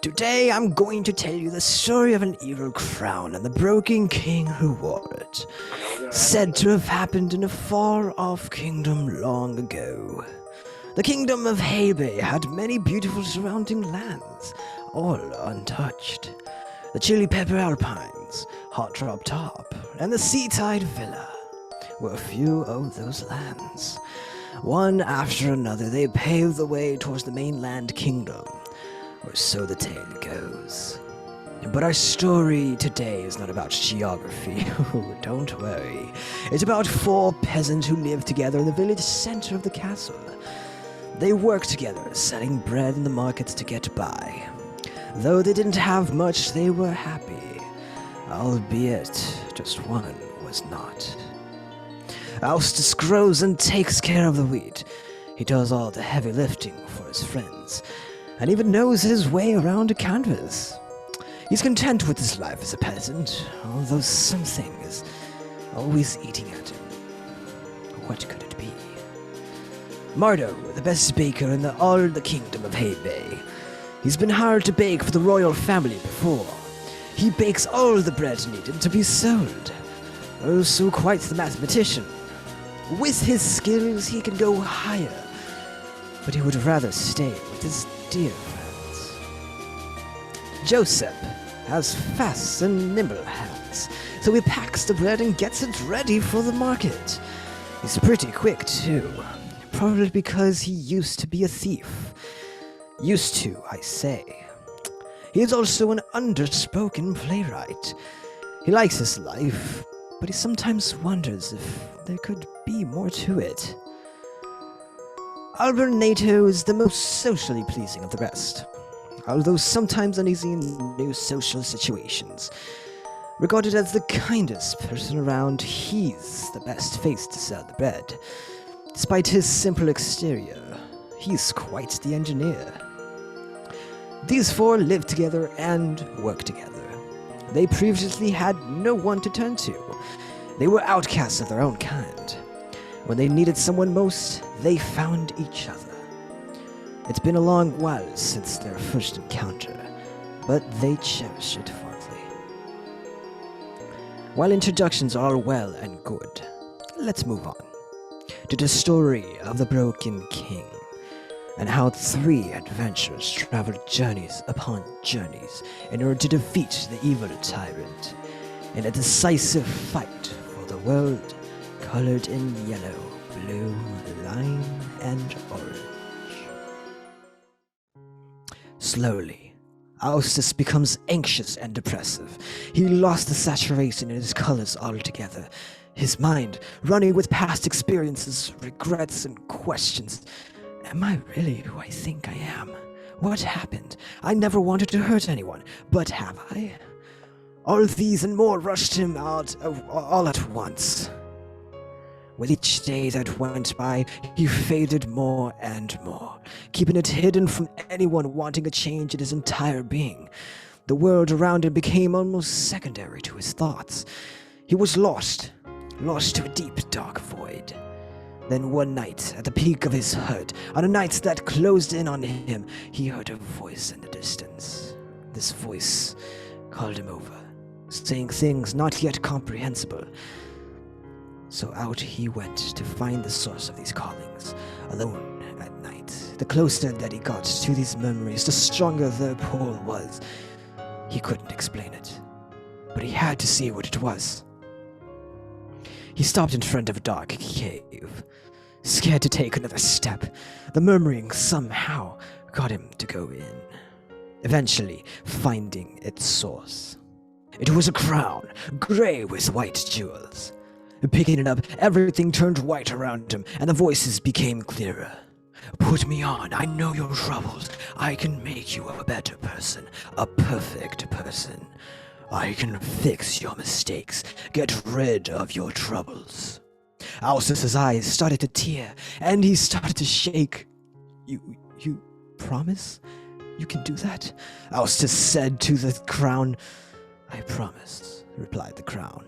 Today I'm going to tell you the story of an evil crown and the broken king who wore it. Said to have happened in a far-off kingdom long ago. The kingdom of Haybay had many beautiful surrounding lands, all untouched. The chili pepper alpines, hot drop top, and the seaside villa were a few of those lands. One after another they paved the way towards the mainland kingdom, or so the tale goes. But our story today is not about geography. Don't worry. It's about four peasants who lived together in the village center of the castle. They worked together, selling bread in the markets to get by. Though they didn't have much, they were happy. Albeit, just one was not. Austus grows and takes care of the wheat. He does all the heavy lifting for his friends, and even knows his way around a canvas. He's content with his life as a peasant, although something is always eating at him. What could it be? Mardo, the best baker in all the kingdom of Haybay. He's been hired to bake for the royal family before. He bakes all the bread needed to be sold. Also quite the mathematician. With his skills, he can go higher, but he would rather stay with his dear friends. Joseph has fast and nimble hands, so he packs the bread and gets it ready for the market. He's pretty quick, too, probably because he used to be a thief. Used to, I say. He is also an underspoken playwright. He likes his life, but he sometimes wonders if there could be more to it. Albernato is the most socially pleasing of the rest, although sometimes uneasy in new social situations. Regarded as the kindest person around, he's the best face to sell the bread. Despite his simple exterior, he's quite the engineer. These four live together and work together. They previously had no one to turn to. They were outcasts of their own kind. When they needed someone most, they found each other. It's been a long while since their first encounter, but they cherish it fondly. While introductions are well and good, let's move on to the story of the Broken King, and how three adventurers traveled journeys upon journeys in order to defeat the evil tyrant in a decisive fight for the world colored in yellow, blue, lime, and orange. Slowly, Austus becomes anxious and depressive. He lost the saturation in his colors altogether. His mind running with past experiences, regrets, and questions. Am I really who I think I am? What happened? I never wanted to hurt anyone, but have I? All these and more rushed him out all at once. With each day that went by, he faded more and more, keeping it hidden from anyone wanting a change in his entire being. The world around him became almost secondary to his thoughts. He was lost to a deep, dark void. Then one night, at the peak of his hurt, on a night that closed in on him, he heard a voice in the distance. This voice called him over, saying things not yet comprehensible. So out he went to find the source of these callings, alone at night. The closer that he got to these memories, the stronger the pull was. He couldn't explain it, but he had to see what it was. He stopped in front of a dark cave, scared to take another step. The murmuring somehow got him to go in, eventually finding its source. It was a crown, gray with white jewels. Picking it up, everything turned white around him, and the voices became clearer. Put me on, I know your troubles. I can make you a better person, a perfect person. I can fix your mistakes, get rid of your troubles. Austus's eyes started to tear, and he started to shake. You promise? You can do that? Austus said to the crown. I promise, replied the crown.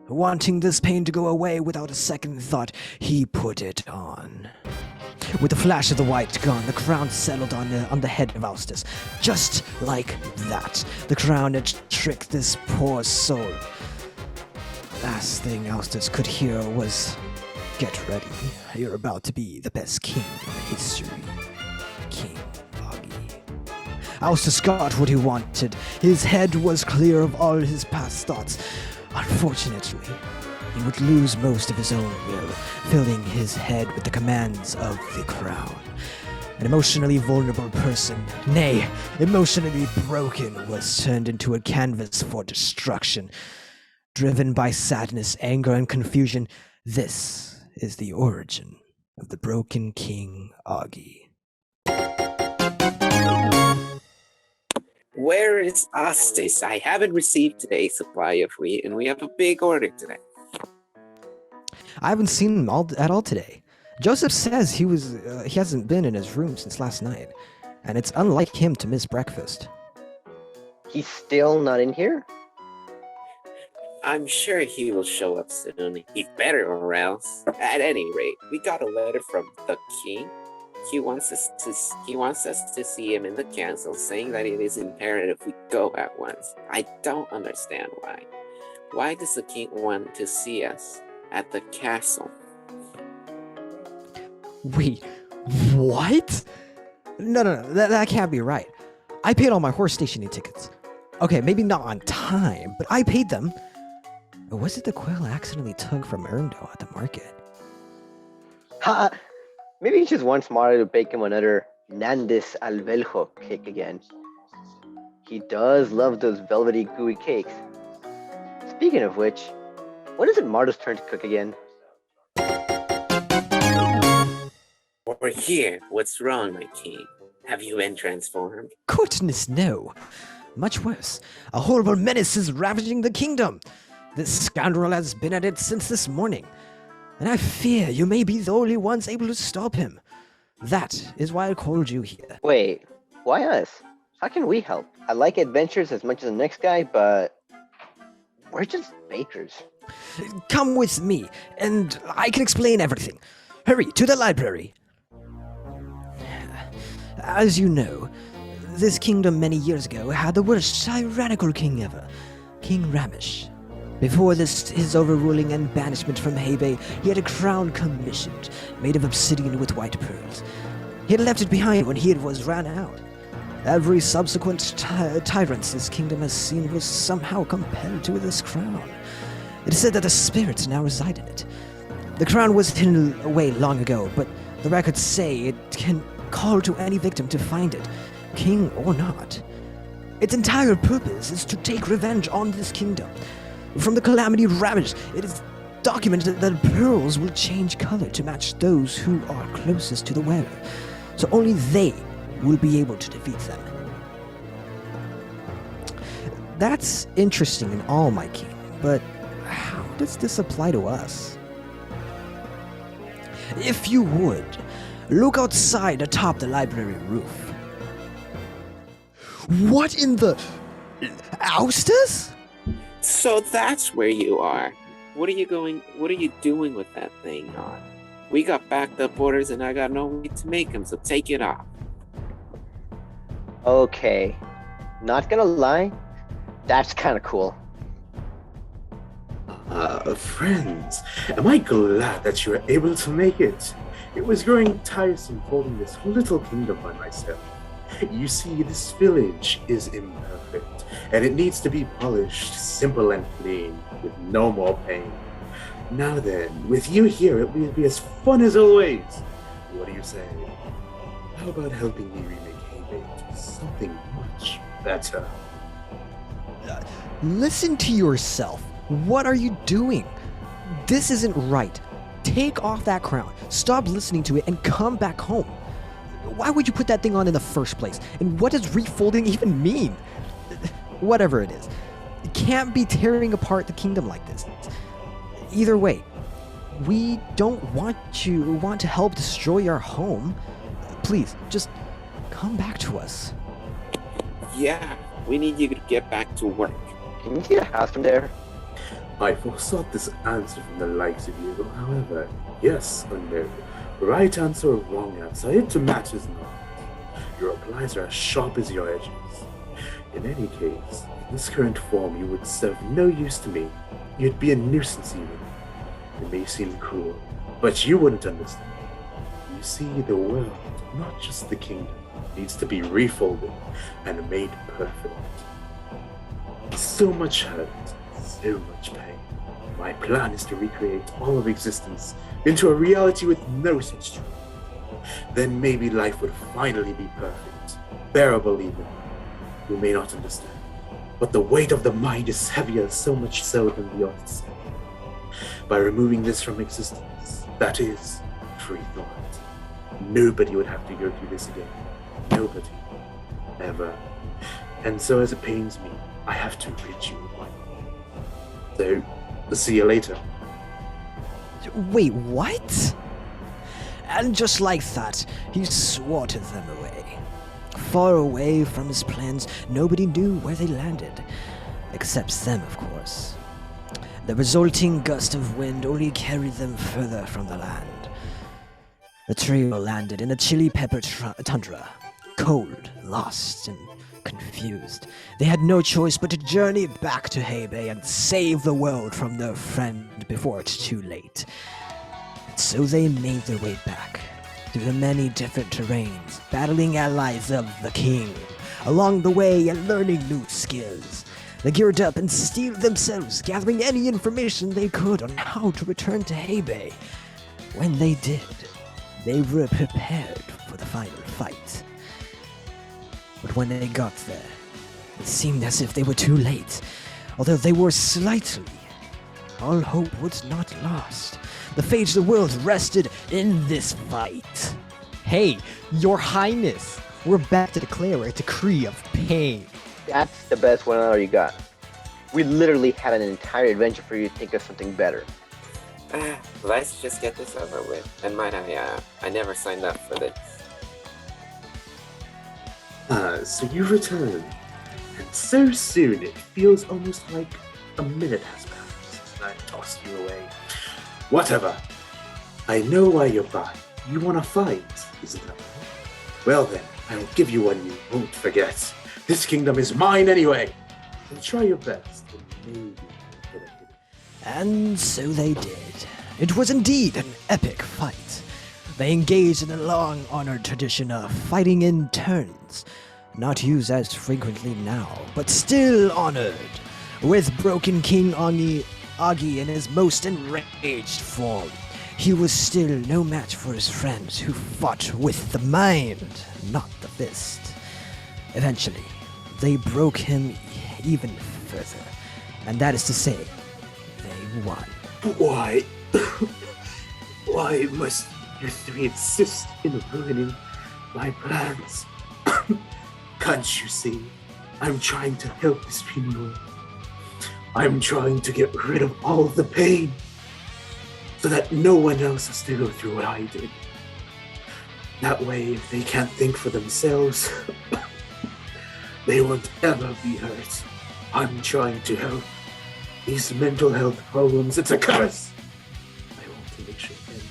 Wanting this pain to go away without a second thought, he put it on. With the flash of the white gun, the crown settled on the head of Austus. Just like that, the crown had tricked this poor soul. Last thing Austus could hear was, "Get ready, you're about to be the best king in history." King Augie. Austus got what he wanted. His head was clear of all his past thoughts. Unfortunately, he would lose most of his own will, filling his head with the commands of the crown. An emotionally vulnerable person, nay, emotionally broken, was turned into a canvas for destruction. Driven by sadness, anger, and confusion, this is the origin of the Broken King Augie. Where is Ostis? I haven't received today's supply of wheat, and we have a big order today. I haven't seen him at all today. Joseph says he hasn't been in his room since last night, and it's unlike him to miss breakfast. He's still not in here? I'm sure he will show up soon. He better or else. At any rate, we got a letter from the king. He wants us to see him in the castle, saying that it is imperative we go at once. I don't understand why. Why does the king want to see us at the castle? Wait, what? No, that can't be right. I paid all my horse stationing tickets. Okay, maybe not on time, but I paid them. Or was it the quill I accidentally took from Erndo at the market? Ha! Maybe he just wants Mario to bake him another Nandis al Velho cake again. He does love those velvety, gooey cakes. Speaking of which, when is it Mario's turn to cook again? We're here. What's wrong, my king? Have you been transformed? Goodness, no. Much worse. A horrible menace is ravaging the kingdom. This scoundrel has been at it since this morning, and I fear you may be the only ones able to stop him. That is why I called you here. Wait, why us? How can we help? I like adventures as much as the next guy, but we're just bakers. Come with me, and I can explain everything. Hurry, to the library. As you know, this kingdom many years ago had the worst tyrannical king ever, King Ramesh. Before his overruling and banishment from Haybay, he had a crown commissioned, made of obsidian with white pearls. He had left it behind when he was ran out. Every subsequent tyrant this kingdom has seen was somehow compelled to this crown. It is said that the spirits now reside in it. The crown was hidden away long ago, but the records say it can call to any victim to find it, king or not. Its entire purpose is to take revenge on this kingdom. From the calamity ravaged, it is documented that pearls will change color to match those who are closest to the wearer, so only they will be able to defeat them. That's interesting and all, my king, but how does this apply to us? If you would, look outside atop the library roof. What in the... Austus? So that's where you are. What are you doing with that thing on? We got backed up orders and I got no way to make them, so take it off. Okay, not gonna lie, that's kinda cool. Friends, am I glad that you were able to make it? It was growing tiresome holding this little kingdom by myself. You see, this village is imperfect, and it needs to be polished, simple and clean, with no more pain. Now then, with you here, it will be as fun as always. What do you say? How about helping me remake Haybay into something much better? Listen to yourself. What are you doing? This isn't right. Take off that crown, stop listening to it, and come back home. Why would you put that thing on in the first place? And what does refolding even mean? Whatever it is. You can't be tearing apart the kingdom like this. Either way, we don't want to help destroy our home. Please, just come back to us. Yeah, we need you to get back to work. Can you see the house from there? I foresaw this answer from the likes of you, however, yes, under Right answer or wrong answer, it matters not. Your replies are as sharp as your edges. In any case, in this current form, you would serve no use to me. You'd be a nuisance even. It may seem cruel, but you wouldn't understand. You see, the world, not just the kingdom, needs to be refolded and made perfect. So much hurt, so much pain. My plan is to recreate all of existence into a reality with no such trouble. Then maybe life would finally be perfect, bearable even. You may not understand, but the weight of the mind is heavier, so much so than the earth itself. By removing this from existence, that is, free thought, nobody would have to go through this again. Nobody. Ever. And so as it pains me, I have to rid you of my mind. So, see you later. Wait, what? And just like that, he swatted them away. Far away from his plans, nobody knew where they landed. Except them, of course. The resulting gust of wind only carried them further from the land. The trio landed in a chilly pepper tundra. Cold, lost, and confused. They had no choice but to journey back to Haybay and save the world from their friend before it's too late. So they made their way back, through the many different terrains, battling allies of the king, along the way and learning new skills. They geared up and steeled themselves, gathering any information they could on how to return to Haybay. When they did, they were prepared for the final fight. But when they got there, it seemed as if they were too late. Although they were slightly, all hope was not lost. The fate of the world rested in this fight. Hey, Your Highness, we're back to declare a decree of pain. That's the best one you got. We literally had an entire adventure for you to think of something better. Let's just get this over with. And might I never signed up for this. So you return, and so soon it feels almost like a minute has passed since I tossed you away. Whatever. I know why you're back. You want to fight, isn't that right? Well then, I'll give you one you won't forget. This kingdom is mine anyway. So try your best, and maybe you'll get it. And so they did. It was indeed an epic fight. They engaged in a long-honored tradition of fighting in turns, not used as frequently now, but still honored, with Broken King Agi in his most enraged form. He was still no match for his friends who fought with the mind, not the fist. Eventually, they broke him even further, and that is to say, they won. Why? Why must you three insist in ruining my plans? Can't you see? I'm trying to help this funeral. I'm trying to get rid of all of the pain so that no one else has to go through what I did. That way, if they can't think for themselves, they won't ever be hurt. I'm trying to help. These mental health problems, it's a curse. I want to make sure it ends.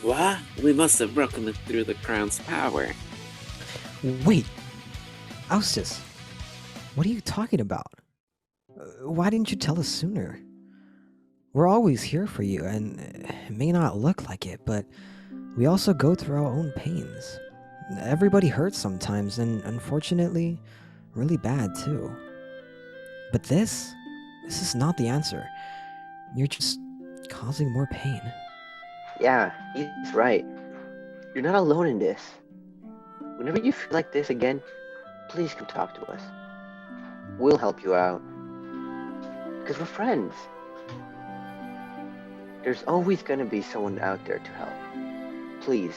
What? We must have broken it through the crown's power. Wait, Austus, what are you talking about? Why didn't you tell us sooner? We're always here for you, and it may not look like it, but we also go through our own pains. Everybody hurts sometimes, and unfortunately, really bad too. But this is not the answer. You're just causing more pain. Yeah, he's right. You're not alone in this. Whenever you feel like this again, please come talk to us. We'll help you out. Because we're friends. There's always going to be someone out there to help. Please,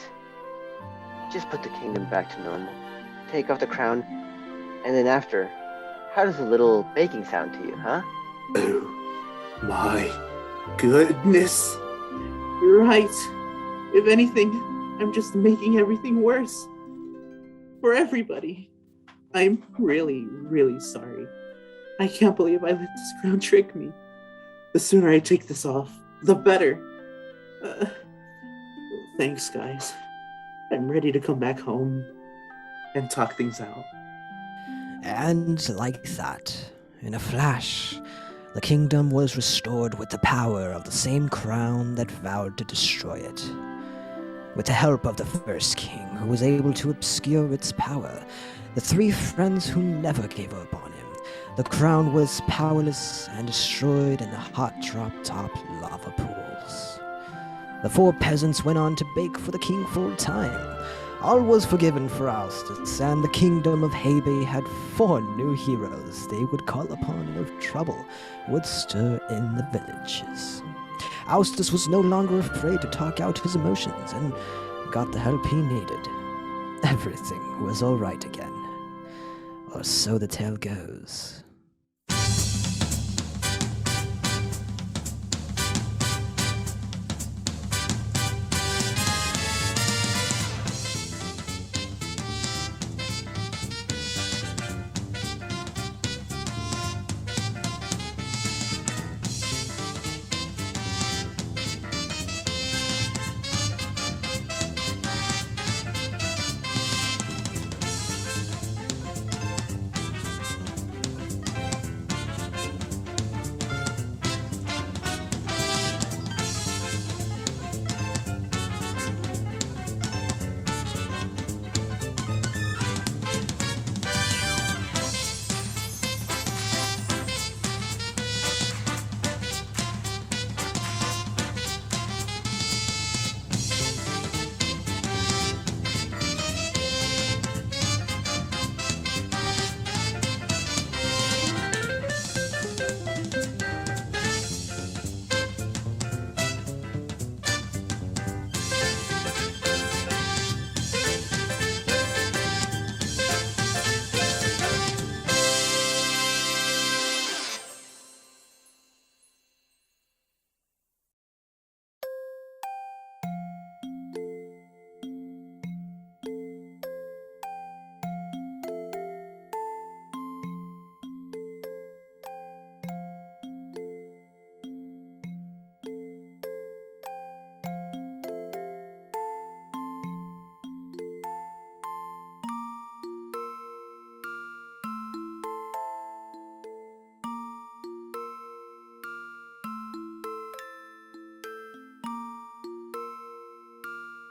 just put the kingdom back to normal. Take off the crown, and then after, how does a little baking sound to you, huh? Oh my goodness. You're right. If anything, I'm just making everything worse. For everybody. I'm really, really sorry. I can't believe I let this crown trick me. The sooner I take this off, the better. Uh, Thanks, guys. I'm ready to come back home and talk things out. And like that, in a flash, the kingdom was restored with the power of the same crown that vowed to destroy it. With the help of the first king, who was able to obscure its power, the three friends who never gave up on him, the crown was powerless and destroyed in the hot drop-top lava pools. The four peasants went on to bake for the king full time. All was forgiven for Austus, and the kingdom of Haybay had 4 new heroes they would call upon if trouble would stir in the villages. Austus was no longer afraid to talk out his emotions and got the help he needed. Everything was all right again. Or so the tale goes.